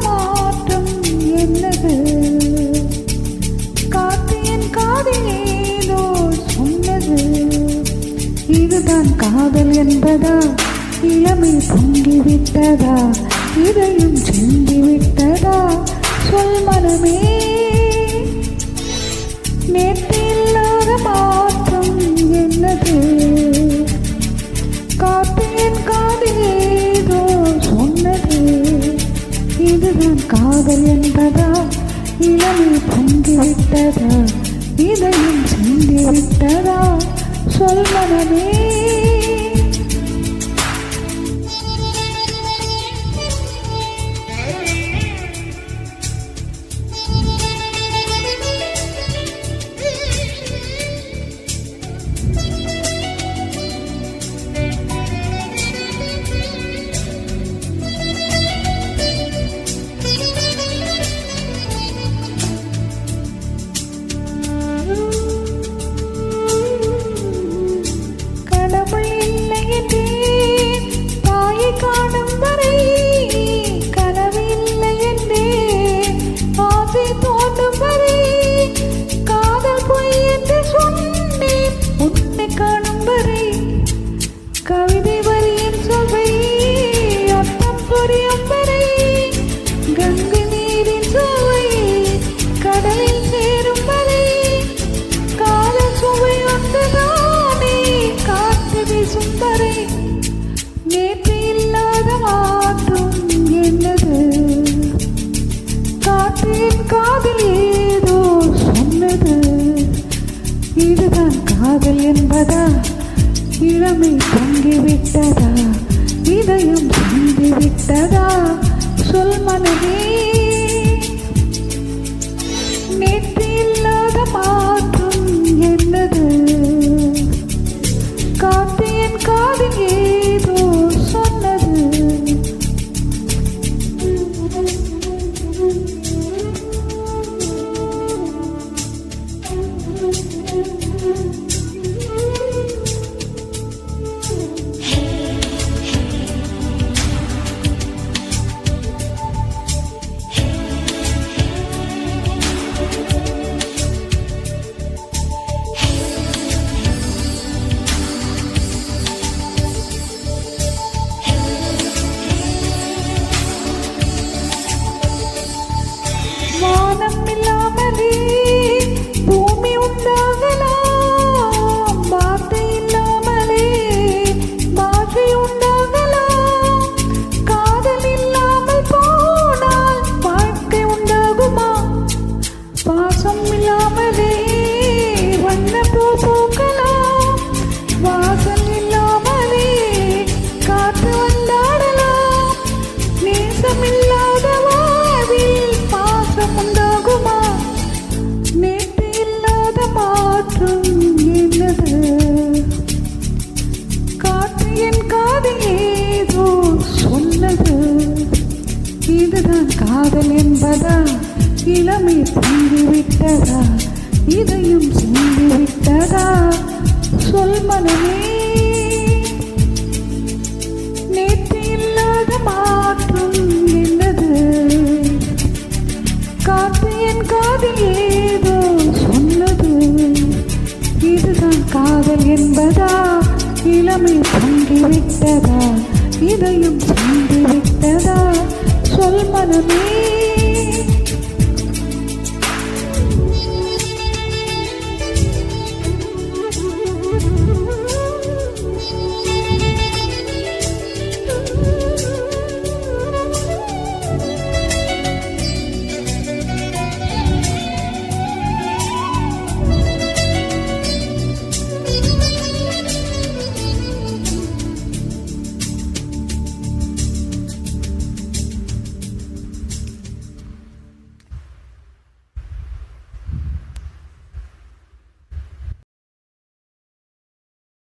மாற்றம் என்னது? காத்து என் காதில் ஏதோ சொன்னது. இதுதான் காதல் என்பதா? இளமை பொங்கிவிட்டதா? இதையும் சிந்திவிட்டதா? சொல் மனமே. நேற்று இல்லாத மாற்றம் என்னது? காத்து என் காதில் ஏதோ சொன்னது. இதுதான் காதல் என்பதா? இளமை பொங்கிவிட்டதா? இதையும் சிந்திவிட்டதா? சொல் மனமே. கவிதை வரியின் சுவை அர்த்தம் புரியும் வரை, கங்கை நீரின் சுவை கடலில் சேரும் வரை, காதல் சுவை ஒன்றுதானே காற்று வீசும் வரை. நேற்று இல்லாத மாற்றம் என்னது? காற்று என் காதில் ஏதோ சொன்னது. இதுதான் காதல் என்பதா? இளமை பொங்கிவிட்டதா? இதயம் சிந்திவிட்டதா? சொல் மனமே. நேற்று இல்லாத மாற்றம் என்னது? காற்று என் காதில் ஏதோ சொன்னது. வானம் இல்லாமலே பூமி உண்டாகலாம், வார்த்தை இல்லாமலே பாஷை உண்டாகலாம். காதல் இல்லாமல் போனால் வாழ்க்கை உண்டாகுமா? பாசம் இல்லாமலே வண்ண பூ பூக்கலாம், வாசல் இல்லாமலே காற்று வந்தாடலாம். நேசம் இல்லாத வாழ்வில் உண்டாகுமா? நேற்று இல்லாத மாற்றம் என்னது? காற்று என் காதில் ஏதோ சொன்னது. இதுதான் காதல் என்பதா? இளமை பொங்கிவிட்டதா? இதையும் சிந்திவிட்டதா? சொல் மனமே. நேற்று இல்லாத மாற்றம் என்னது? காற்று என் காதில் ஏதோ சொன்னது. இதுதான் காதல் என்பதா? இளமை பொங்கிவிட்டதா? இதையும் சிந்திவிட்டதா? சொல் மனமே.